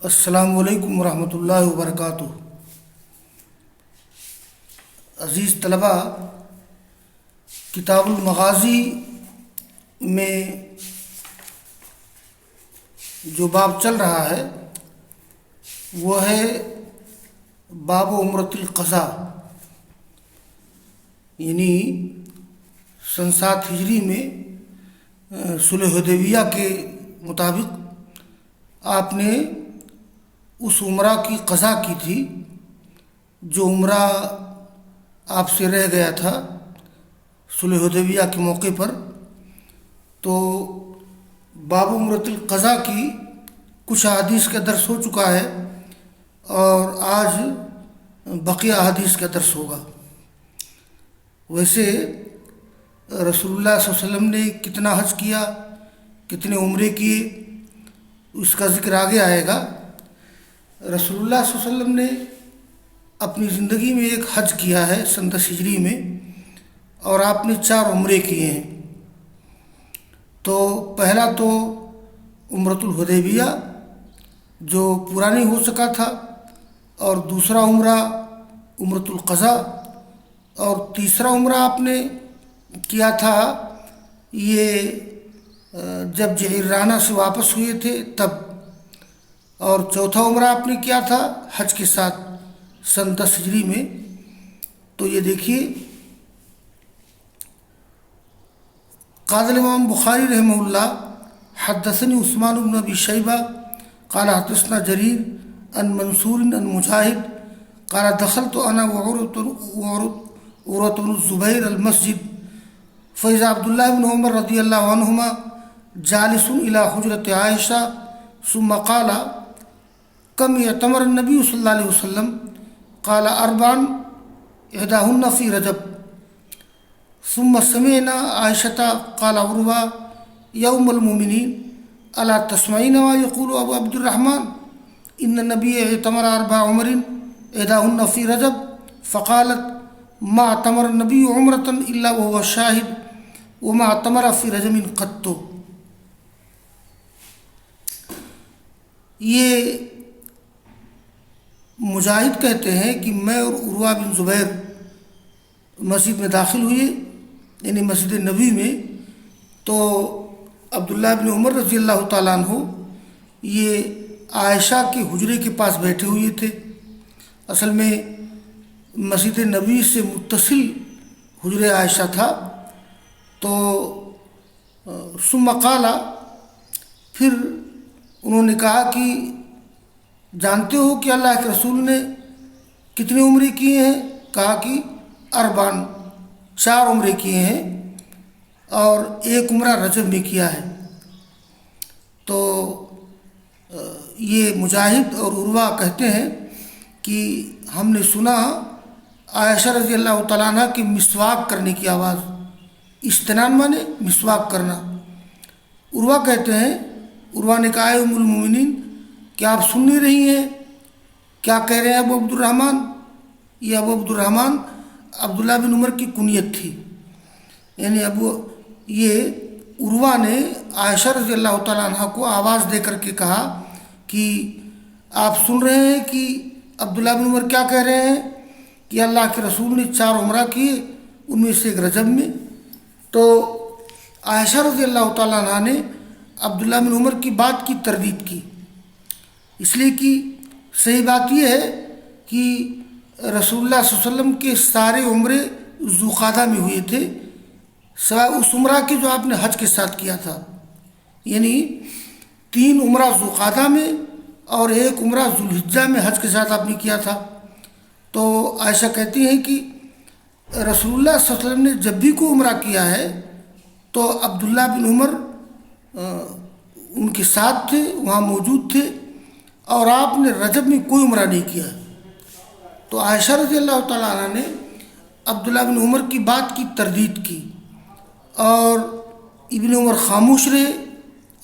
السلام علیکم ورحمۃ اللہ وبرکاتہ۔ عزیز طلبہ، کتاب المغازی میں جو باب چل رہا ہے وہ ہے باب عمرۃ القضاء، یعنی سن 7 ہجری میں صلح حدیبیہ کے مطابق آپ نے اس عمرہ کی قضا کی تھی جو عمرہ آپ سے رہ گیا تھا صلح حدیبیہ کے موقع پر۔ تو باب عمرۃ القضاء کی کچھ احادیث کا درس ہو چکا ہے اور آج بقیہ احادیث کا درس ہوگا۔ ویسے رسول اللہ صلی اللہ علیہ وسلم نے کتنا حج کیا، کتنے عمرے کیے، اس کا ذکر آگے آئے گا۔ رسول اللہ صلی اللہ علیہ وسلم نے اپنی زندگی میں ایک حج کیا ہے سن 10 ہجری میں، اور آپ نے 4 عمرے کیے ہیں۔ تو پہلا تو عمرۃ الحدیبیہ جو پورا نہیں ہو سکا تھا، اور دوسرا عمرہ عمرۃ القضاء، اور تیسرا عمرہ آپ نے کیا تھا یہ جب جعرانہ سے واپس ہوئے تھے تب، اور چوتھا عمرہ آپ نے کیا تھا حج کے ساتھ سن 10 ہجری میں۔ تو یہ دیکھیے، قال الامام بخاری رحمہ اللہ حدثني عثمان بن ابی شیبہ قال حدثنا جریر عن منصور عن مجاہد قال دخلت انا وعروة بن الزبیر المسجد فاذا عبد الله بن عمر رضی اللہ عنہما جالس الى حجرۃ عائشہ ثم قال کم اعتمر النبی صلی اللہ علیہ وسلم قال 4 احداهن فی رجب ثم سمعنا عائشة قال عروہ یا ام المؤمنین الا تسمعین ما یقول ابو عبد الرحمن ان النبی اعتمر 4 عمر احداهن فی رجب فقالت ما اعتمر النبی عمرة الا وهو شاہد وما اعتمر فی رجب قط۔ یہ مجاہد کہتے ہیں کہ میں اور عروہ بن زبیر مسجد میں داخل ہوئے، یعنی مسجد نبی میں، تو عبداللہ بن عمر رضی اللہ تعالیٰ عنہ یہ عائشہ کے حجرے کے پاس بیٹھے ہوئے تھے۔ اصل میں مسجد نبی سے متصل حجرے عائشہ تھا۔ تو ثم قال، پھر انہوں نے کہا کہ جانتے ہو کہ اللہ کے رسول نے کتنے عمرے کیے ہیں؟ کہا کہ 4 عمرے کیے ہیں اور 1 عمرہ رجب میں کیا ہے۔ تو یہ مجاہد اور عروہ کہتے ہیں کہ ہم نے سنا عائشہ رضی اللہ تعالیٰ عنہ کی مسواک کرنے کی آواز، استنان مانے مسواک کرنا۔ عروہ کہتے ہیں، عروہ نے کہا ہے ام المؤمنین کیا آپ سن نہیں رہی ہیں؟ کیا کہہ رہے ہیں ابو عبد الرحمن؟ یہ ابو عبد الرحمن عبداللہ بن عمر کی کنیت تھی، یعنی یہ عروہ نے عائشہ رضی اللہ تعالیٰ عنہ کو آواز دے کر کے کہا کہ آپ سن رہے ہیں کہ عبداللہ بن عمر کیا کہہ رہے ہیں کہ اللہ کے رسول نے 4 عمرہ کیے، ان میں سے 1 رجب میں۔ تو عائشہ رضی اللہ تعالیٰ عنہ نے عبداللہ بن عمر کی بات کی تردید کی، اس لیے کہ صحیح بات یہ ہے کہ رسول اللہ صلی اللہ علیہ وسلم کے سارے عمرے ذوالقعدہ میں ہوئے تھے، سوائے اس عمرہ کے جو آپ نے حج کے ساتھ کیا تھا، یعنی 3 عمرہ ذوالقعدہ میں اور 1 عمرہ ذوالحجہ میں حج کے ساتھ آپ نے کیا تھا۔ تو عائشہ کہتی ہیں کہ رسول اللہ صلی اللہ علیہ وسلم نے جب بھی کوئی عمرہ کیا ہے تو عبداللہ بن عمر ان کے ساتھ تھے، وہاں موجود تھے، اور آپ نے رجب میں کوئی عمرہ نہیں کیا۔ تو عائشہ رضی اللہ تعالیٰ عنہ نے عبداللہ بن عمر کی بات کی تردید کی، اور ابن عمر خاموش رہے،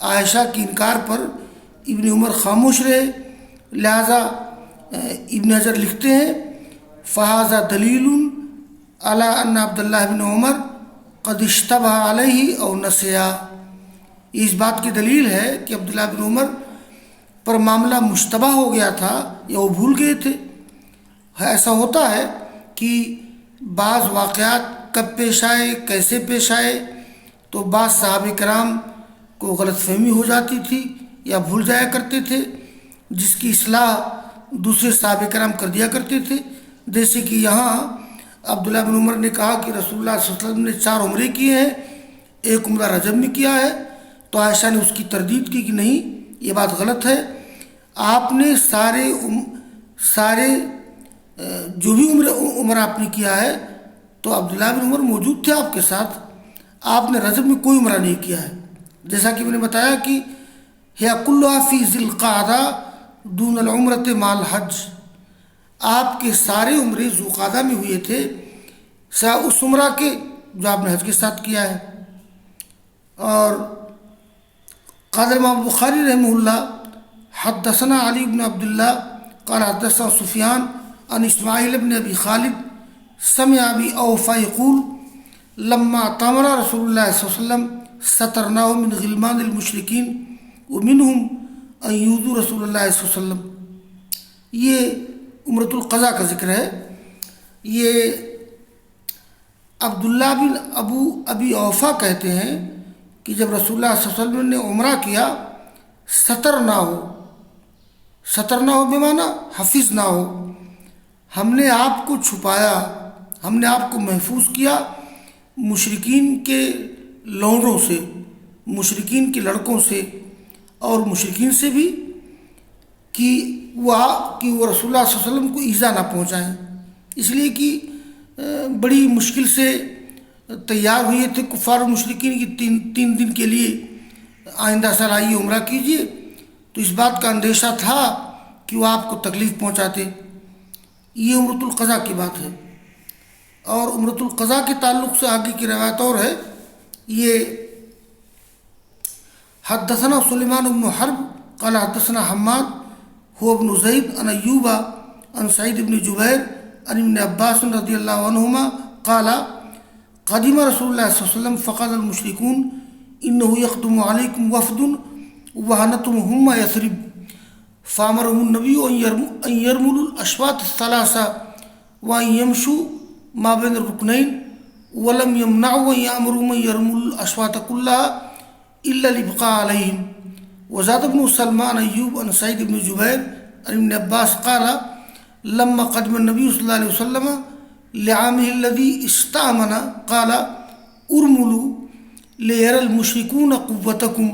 عائشہ کے انکار پر ابن عمر خاموش رہے۔ لہذا ابن حجر لکھتے ہیں فہذا دلیل علی ان عبداللہ بن عمر قد اشتبہ علیہ او نسیا، یہ اس بات کی دلیل ہے کہ عبداللہ بن عمر پر معاملہ مشتبہ ہو گیا تھا یا وہ بھول گئے تھے۔ ایسا ہوتا ہے کہ بعض واقعات کب پیش آئے، کیسے پیش آئے، تو بعض صحابہ کرام کو غلط فہمی ہو جاتی تھی یا بھول جایا کرتے تھے، جس کی اصلاح دوسرے صحابہ کرام کر دیا کرتے تھے۔ جیسے کہ یہاں عبداللہ بن عمر نے کہا کہ رسول اللہ صلی اللہ علیہ وسلم نے 4 عمرے کیے ہیں، ایک عمرہ رجب میں کیا ہے، تو عائشہ نے اس کی تردید کی کہ نہیں، یہ بات غلط ہے، آپ نے سارے جو بھی عمرہ آپ نے کیا ہے، تو عبداللہ بن عمر موجود تھے آپ کے ساتھ، آپ نے رجب میں کوئی عمرہ نہیں کیا ہے۔ جیسا کہ میں نے بتایا کہ ہیا کلھا فی ذی القعدہ دون العمرۃ مع الحج، آپ کے سارے عمرے ذوالقعدہ میں ہوئے تھے سوائے اس عمرہ کے جو آپ نے حج کے ساتھ کیا ہے۔ اور قال امام بخاری رحمہ اللہ حدثنا علی بن عبداللہ قال حدثنا سفیان عن اسماعیل بن ابی خالد سمع ابی اوفا یقول لما اعتمر رسول اللہ صلی اللہ علیہ وسلم سترناه من غلمان المشرکین ومنهم ان یؤذوا رسول اللہ صلی اللہ علیہ وسلم۔ یہ عمرۃ القضاء کا ذکر ہے۔ یہ عبداللہ بن ابی اوفا کہتے ہیں کہ جب رسول اللہ صلی اللہ علیہ وسلم نے عمرہ کیا، ستر نہ ہو بمعنی حفظ نہ ہو، ہم نے آپ کو چھپایا، ہم نے آپ کو محفوظ کیا مشرکین کے لونڈوں سے، مشرکین کے لڑکوں سے اور مشرکین سے بھی، کہ وہ رسول اللہ صلی اللہ علیہ وسلم کو ایذا نہ پہنچائیں، اس لیے کہ بڑی مشکل سے تیار ہوئے تھے کفار و مشرکین کی 3 دن کے لیے آئندہ سال آئیے عمرہ کیجیے، تو اس بات کا اندیشہ تھا کہ وہ آپ کو تکلیف پہنچاتے۔ یہ عمرۃ القضاء کی بات ہے۔ اور عمرۃ القضاء کے تعلق سے آگے کی روایت اور ہے، یہ حدثنا سلیمان بن حرب قال حدثنا حماد هو ابن زید عن ایوب عن سعید بن جبیر عن ابن عباس رضی اللہ عنہما قال قدم رسول اللہ صلی اللہ علیہ وسلم فقال المشركون انه يقدم عليكم وفد وهنتم هم يثرب فامرهم النبي ان يرملوا الاشواط الثلاثه وان يمشوا ما بين الركنين ولم يمنعوا ان يامروا من يرملوا الاشواط كلها الا لبقاء عليهم۔ وزاد بن سلمان ایوب عن سعید بن جبیر عن ابن عباس قال لما قدم النبي صلی اللہ علیہ وسلم لعامه الذي استأمن قال ارملوا ليرى المشركون قوتكم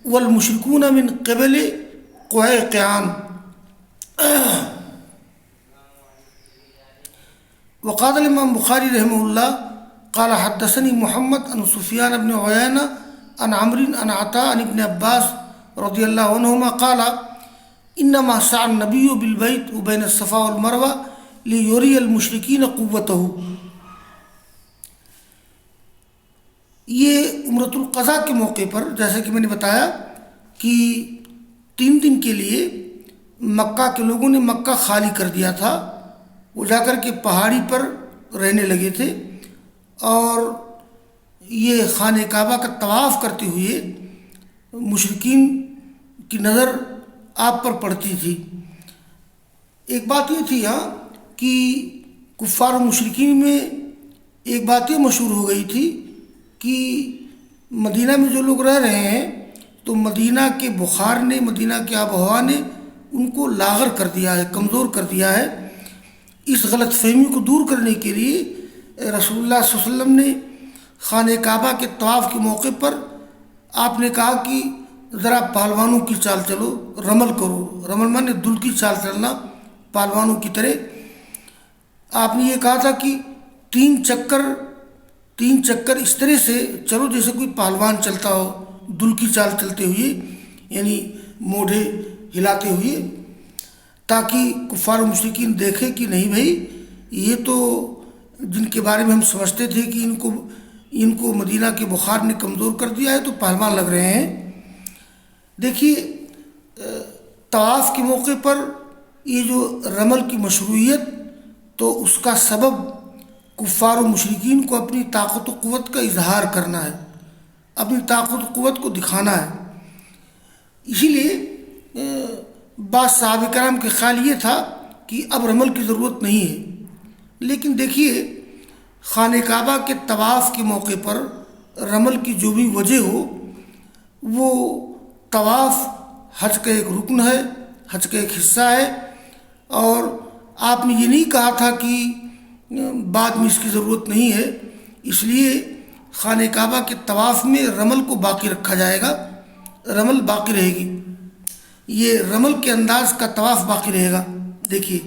والمشركون من قبل قعيقعان۔ وقال الامام بخاری رحمہ اللہ قال حدثني محمد عن سفیان بن عیینہ عن عمرو عن عطاء عن ابن عباس رضی اللہ عنہما قال انما سعى النبي بالبيت وبين الصفا والمروہ لیوری المشرکین قوتہ۔ یہ عمرۃ القضاء کے موقع پر جیسا کہ میں نے بتایا کہ 3 دن کے لیے مکہ کے لوگوں نے مکہ خالی کر دیا تھا، وہ جا کر کے پہاڑی پر رہنے لگے تھے، اور یہ خانہ کعبہ کا طواف کرتے ہوئے مشرکین کی نظر آپ پر پڑتی تھی۔ ایک بات یہ تھی یہاں کہ کفار و مشرکین میں ایک بات یہ مشہور ہو گئی تھی کہ مدینہ میں جو لوگ رہ رہے ہیں تو مدینہ کے بخار نے، مدینہ کی آب و ہوا نے ان کو لاغر کر دیا ہے، کمزور کر دیا ہے۔ اس غلط فہمی کو دور کرنے کے لیے رسول اللہ صلی اللہ علیہ وسلم نے خانہ کعبہ کے طواف کے موقع پر آپ نے کہا کہ ذرا پہلوانوں کی چال چلو، رمل کرو، رمل مانے دل کی چال چلنا پہلوانوں کی طرح۔ آپ نے یہ کہا تھا کہ 3 چکر اس طرح سے چلو جیسے کوئی پہلوان چلتا ہو، دل کی چال چلتے ہوئے، یعنی موڑھے ہلاتے ہوئے، تاکہ کفار و مشرکین دیکھے کہ نہیں بھائی یہ تو جن کے بارے میں ہم سمجھتے تھے کہ ان کو مدینہ کے بخار نے کمزور کر دیا ہے تو پہلوان لگ رہے ہیں۔ دیکھیے طواف کے موقع پر یہ جو رمل کی مشروعیت، تو اس کا سبب کفار و مشرکین کو اپنی طاقت و قوت کا اظہار کرنا ہے، اپنی طاقت و قوت کو دکھانا ہے۔ اسی لیے بعض صحابہ کرام کے خیال یہ تھا کہ اب رمل کی ضرورت نہیں ہے، لیکن دیکھیے خانہ کعبہ کے طواف کے موقع پر رمل کی جو بھی وجہ ہو، وہ طواف حج کا ایک رکن ہے، حج کا ایک حصہ ہے، اور آپ نے یہ نہیں کہا تھا کہ بعد میں اس کی ضرورت نہیں ہے، اس لیے خانہ کعبہ کے طواف میں رمل کو باقی رکھا جائے گا، رمل باقی رہے گی، یہ رمل کے انداز کا طواف باقی رہے گا۔ دیکھیے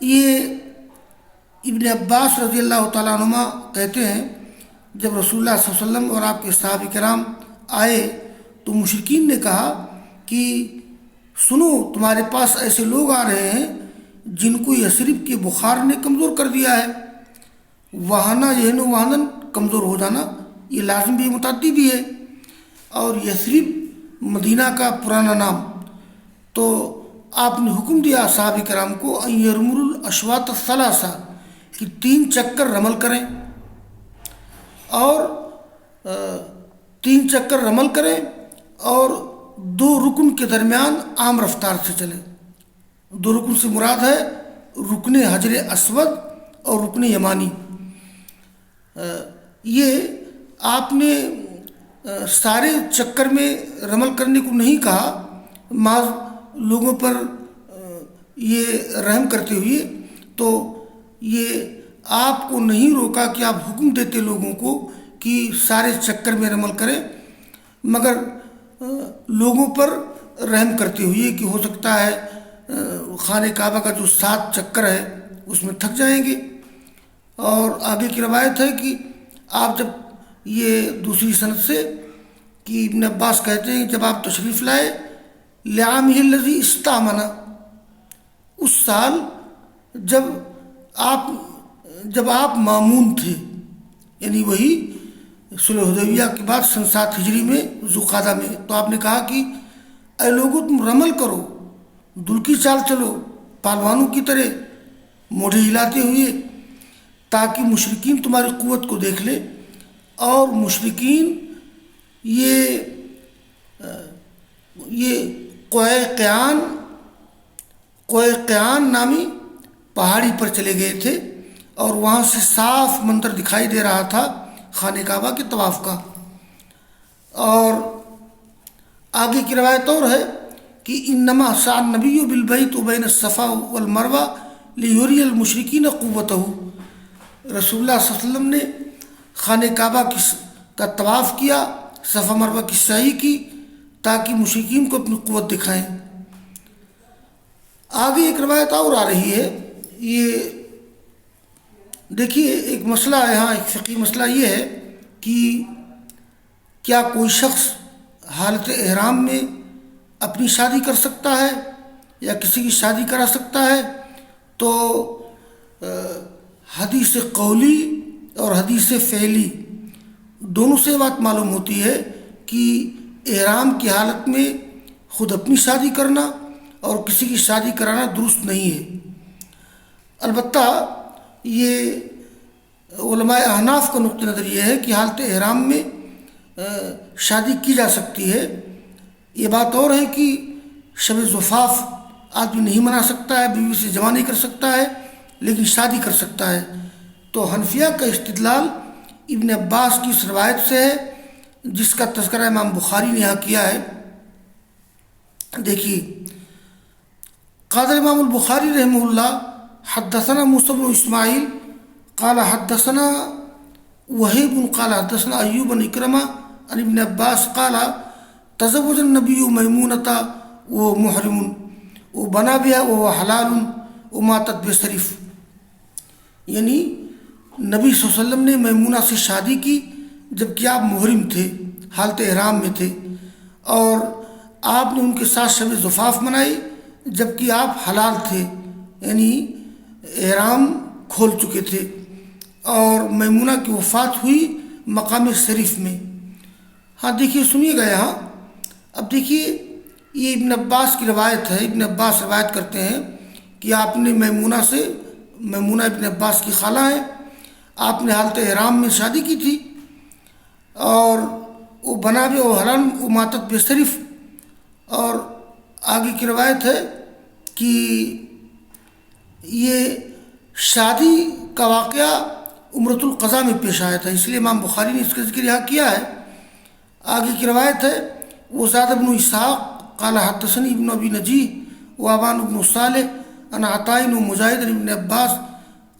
یہ ابن عباس رضی اللہ تعالیٰ عنہما کہتے ہیں جب رسول اللہ صلی اللہ علیہ وسلم اور آپ کے صحابہ کرام آئے تو مشرکین نے کہا کہ سنو، تمہارے پاس ایسے لوگ آ رہے ہیں جن کو یثرب کے بخار نے کمزور کر دیا ہے۔ وہانا یہن وہنن، کمزور ہو جانا، یہ لازم بھی متعدی بھی ہے، اور یثرب مدینہ کا پرانا نام۔ تو آپ نے حکم دیا صحابہ کرام کو ان یرملوا الاشواط الثلاثہ، کہ 3 چکر رمل کریں، اور 3 چکر رمل کریں، اور 2 رکن کے درمیان عام رفتار سے چلیں۔ 2 رکن سے مراد ہے رکن حجر اسود اور رکن یمانی۔ یہ آپ نے سارے چکر میں رمل کرنے کو نہیں کہا، محض لوگوں پر یہ رحم کرتے ہوئے، تو یہ آپ کو نہیں روکا کہ آپ حکم دیتے لوگوں کو کہ سارے چکر میں رمل کریں، مگر لوگوں پر رحم کرتے ہوئے کہ ہو سکتا ہے خانہ کعبہ کا جو 7 چکر ہے اس میں تھک جائیں گے۔ اور آگے کی روایت ہے کہ آپ جب یہ دوسری سند سے کہ ابن عباس کہتے ہیں جب آپ تشریف لائے لعامہ الذی استعمنا، اس سال جب آپ مامون تھے، یعنی وہی صلح حدیبیہ کے بعد سن 7 ہجری میں ذوالقعدہ میں، تو آپ نے کہا کہ اے لوگو تم رمل کرو، دل کی چال چلو، پہلوانوں کی طرح موڑے ہلاتے ہوئے، تاکہ مشرکین تمہاری قوت کو دیکھ لیں۔ اور مشرکین یہ کوہ قیان نامی پہاڑی پر چلے گئے تھے، اور وہاں سے صاف منظر دکھائی دے رہا تھا خانہ کعبہ کے طواف کا۔ اور آگے کی روایت اور ہے کہ انما سعى النبی بالبیت بین الصفا والمروہ لیری المشرکین قوتہ، رسول اللہ صلی اللہ علیہ وسلم نے خانہ کعبہ کا طواف کیا، صفا مروہ کی سعی کی، تاکہ مشرکین کو اپنی قوت دکھائیں۔ آگے ایک روایت اور آ رہی ہے، یہ دیکھیے ایک مسئلہ یہاں، ایک فقہی مسئلہ یہ ہے کہ کیا کوئی شخص حالت احرام میں اپنی شادی کر سکتا ہے یا کسی کی شادی کرا سکتا ہے؟ تو حدیث قولی اور حدیث فعلی دونوں سے بات معلوم ہوتی ہے کہ احرام کی حالت میں خود اپنی شادی کرنا اور کسی کی شادی کرانا درست نہیں ہے۔ البتہ یہ علماء احناف کا نقطہ نظر یہ ہے کہ حالت احرام میں شادی کی جا سکتی ہے۔ یہ بات اور ہے کہ شب زفاف آدمی نہیں منا سکتا ہے، بیوی سے جمع نہیں کر سکتا ہے، لیکن شادی کر سکتا ہے۔ تو حنفیہ کا استدلال ابن عباس کی اس روایت سے ہے جس کا تذکرہ امام بخاری نے یہاں کیا ہے۔ دیکھیے قال امام البخاری رحمہ اللہ حدثنا موسیٰ بن اسماعیل قال حدثنا وہیب قال حدثنا ایوب بن اکرمہ عن ابن عباس قال تزوج النبی میمونۃ ومحرم وبنا بها وهو حلال وماتت بصرف، یعنی نبی صلی اللہ علیہ وسلم نے میمونہ سے شادی کی جبکہ آپ محرم تھے، حالت احرام میں تھے، اور آپ نے ان کے ساتھ شب زفاف منائی جبکہ آپ حلال تھے، یعنی احرام کھول چکے تھے، اور میمونہ کی وفات ہوئی مقام شریف میں۔ ہاں دیکھیے سنیے گا یہاں، اب دیکھیے یہ ابن عباس کی روایت ہے، ابن عباس روایت کرتے ہیں کہ آپ نے میمونہ ابن عباس کی خالہ ہے، آپ نے حالت احرام میں شادی کی تھی، اور وہ بنا بے و حلال و ماتت بے صرف. اور آگے کی روایت ہے کہ یہ شادی کا واقعہ عمرۃ القضا میں پیش آیا تھا، اس لیے امام بخاری نے اس کا ذکر یہاں کیا ہے. آگے کی روایت ہے وہ زاد بن اسحاق قال حدثني ابن ابی نجیح وابان بن صالح عن عطاء ومجاہد ابن عباس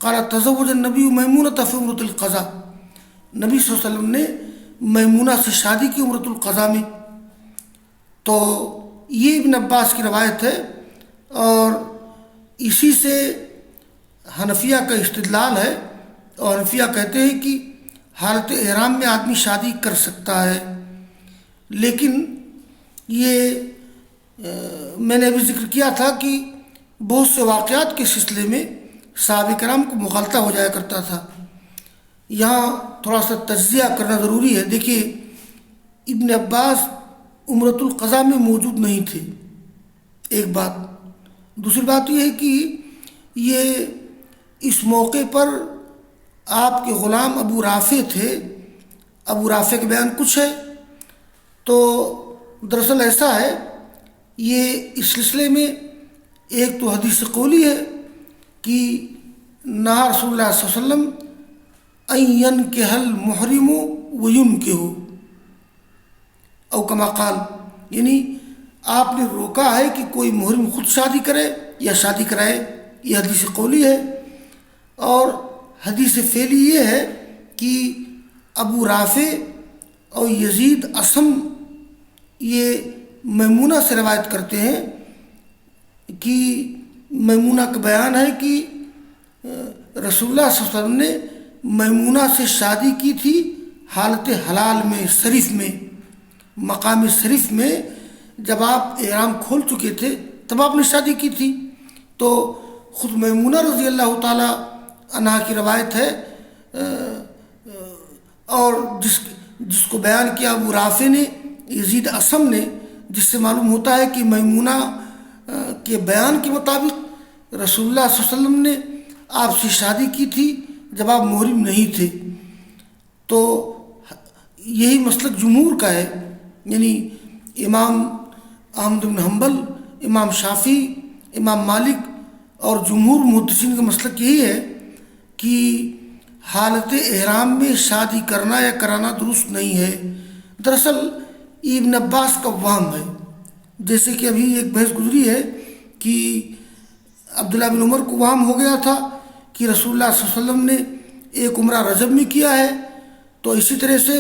قال تزوج النبی میمونۃ فی عمرۃ القضا. نبی صلی اللہ علیہ وسلم نے میمونہ سے شادی کی عمرۃ القضا میں. تو یہ ابن عباس کی روایت ہے اور اسی سے حنفیہ کا استدلال ہے. اور حنفیہ کہتے ہیں کہ حالت احرام میں آدمی شادی کر سکتا ہے، لیکن یہ میں نے ابھی ذکر کیا تھا کہ بہت سے واقعات کے سلسلے میں صحابہ کرام کو مغالطہ ہو جایا کرتا تھا. یہاں تھوڑا سا تجزیہ کرنا ضروری ہے. دیکھیے ابن عباس عمرۃ القضا میں موجود نہیں تھے، ایک بات. دوسری بات یہ ہے کہ یہ اس موقع پر آپ کے غلام ابو رافع تھے. ابو رافع کے بیان کچھ ہے. تو دراصل ایسا ہے، یہ اس سلسلے میں ایک تو حدیث قولی ہے کہ نہا رسول اللہ صلی اللہ علیہ وسلم ان ينكح المحرم وينكح او کما قال، یعنی آپ نے روکا ہے کہ کوئی محرم خود شادی کرے یا شادی کرائے. یہ حدیث قولی ہے. اور حدیث فعلی یہ ہے کہ ابو رافع اور یزید اسم یہ میمونہ سے روایت کرتے ہیں کہ میمونہ کا بیان ہے کہ رسول اللہ صلی اللہ علیہ وسلم نے میمونہ سے شادی کی تھی حالت حلال میں، شریف میں، مقام شریف میں. جب آپ احرام کھول چکے تھے تب آپ نے شادی کی تھی. تو خود میمونہ رضی اللہ تعالی عنہا کی روایت ہے. اور جس کو بیان کیا ابو رافع نے، یزید اسم نے، جس سے معلوم ہوتا ہے کہ میمونہ کے بیان کے مطابق رسول اللہ صلی اللہ علیہ وسلم نے آپ سے شادی کی تھی جب آپ محرم نہیں تھے. تو یہی مسلک جمہور کا ہے، یعنی امام احمد بن حنبل، امام شافعی، امام مالک اور جمہور محدثین کا مسلک یہی ہے کہ حالت احرام میں شادی کرنا یا کرانا درست نہیں ہے. دراصل ابن عباس کا وہم ہے، جیسے کہ ابھی ایک بحث گزری ہے کہ عبداللہ بن عمر کو وہم ہو گیا تھا کہ رسول اللہ صلی اللہ علیہ وسلم نے ایک عمرہ رجب میں کیا ہے. تو اسی طرح سے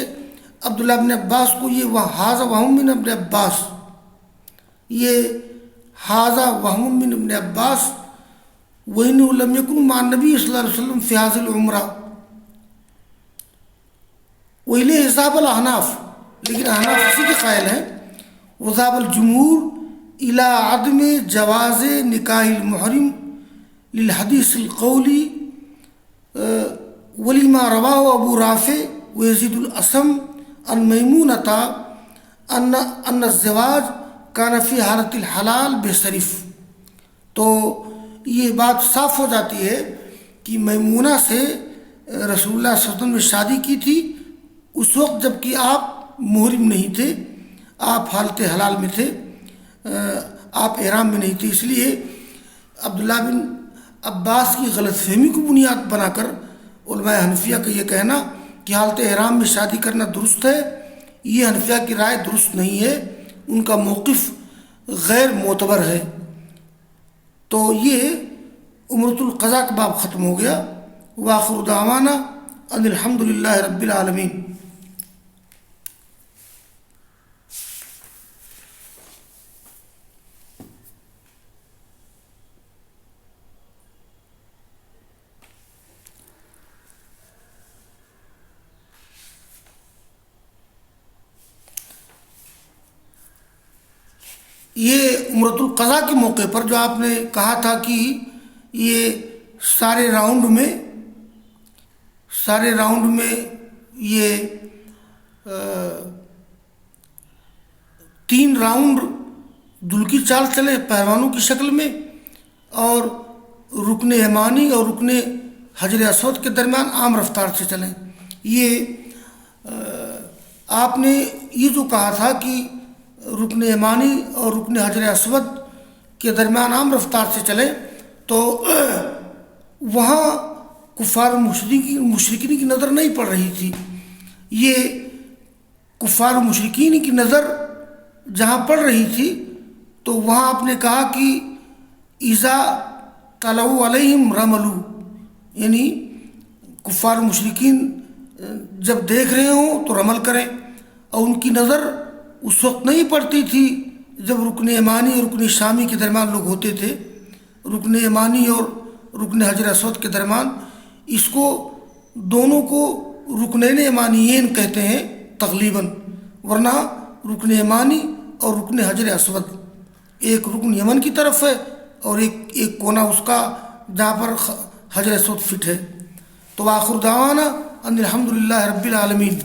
عبداللہ بن عباس کو یہ حاذا وہم من ابن عباس، یہ حاذا وہم من ابن عباس وَإِنَّهُ لَمْ يَكُنْ مَعَ النَّبِيِّ صلی اللہ علیہ وسلم فِي هَذِهِ الْعُمْرَةِ وَإِلَيْهِ ذَهَبَ الْأَحْنَافُ. لیکن احناف اسی کے قائل ہیں. وذهب الجمهور إلى عدم جواز نکاح المحرم للحديث القولي ولما رواه أبو رافع ويزيد الأسم عن ميمونة أن الزواج كان في حالة الحلال بصرف. تو یہ بات صاف ہو جاتی ہے کہ میمونہ سے رسول اللہ صلی اللہ علیہ وسلم نے شادی کی تھی اس وقت جب کہ آپ محرم نہیں تھے، آپ حالت حلال میں تھے، آپ احرام میں نہیں تھے. اس لیے عبداللہ بن عباس کی غلط فہمی کو بنیاد بنا کر علماء حنفیہ کا یہ کہنا کہ حالت احرام میں شادی کرنا درست ہے، یہ حنفیہ کی رائے درست نہیں ہے، ان کا موقف غیر معتبر ہے. تو یہ عمرۃ القضا کا باب ختم ہو گیا. وآخر دعوانا ان الحمد للہ رب العالمین. یہ عمرۃ القضا کے موقع پر جو آپ نے کہا تھا کہ یہ سارے راؤنڈ میں یہ 3 راؤنڈ دل کی چال چلے پہلوانوں کی شکل میں، اور رکن یمانی اور رکن حجر اسود کے درمیان عام رفتار سے چلیں. یہ آپ نے یہ جو کہا تھا کہ رکن یمانی اور رکن حجر اسود کے درمیان عام رفتار سے چلے، تو وہاں کفار مشرکین کی نظر نہیں پڑ رہی تھی. یہ کفار مشرکین کی نظر جہاں پڑ رہی تھی تو وہاں آپ نے کہا کہ اذا طلعوا علیہم رملو، یعنی کفار مشرکین جب دیکھ رہے ہوں تو رمل کریں. اور ان کی نظر اس وقت نہیں پڑتی تھی جب رکن یمانی اور رکن شامی کے درمیان لوگ ہوتے تھے. رکن یمانی اور رکن حجر اسود کے درمیان، اس کو دونوں کو رکنین یمانیین کہتے ہیں تقریباً، ورنہ رکن یمانی اور رکن حجر اسود ایک رکن یمن کی طرف ہے اور ایک کونا اس کا جہاں پر حجر اسود فٹ ہے. تو آخر دعوانا ان الحمدللہ رب العالمین.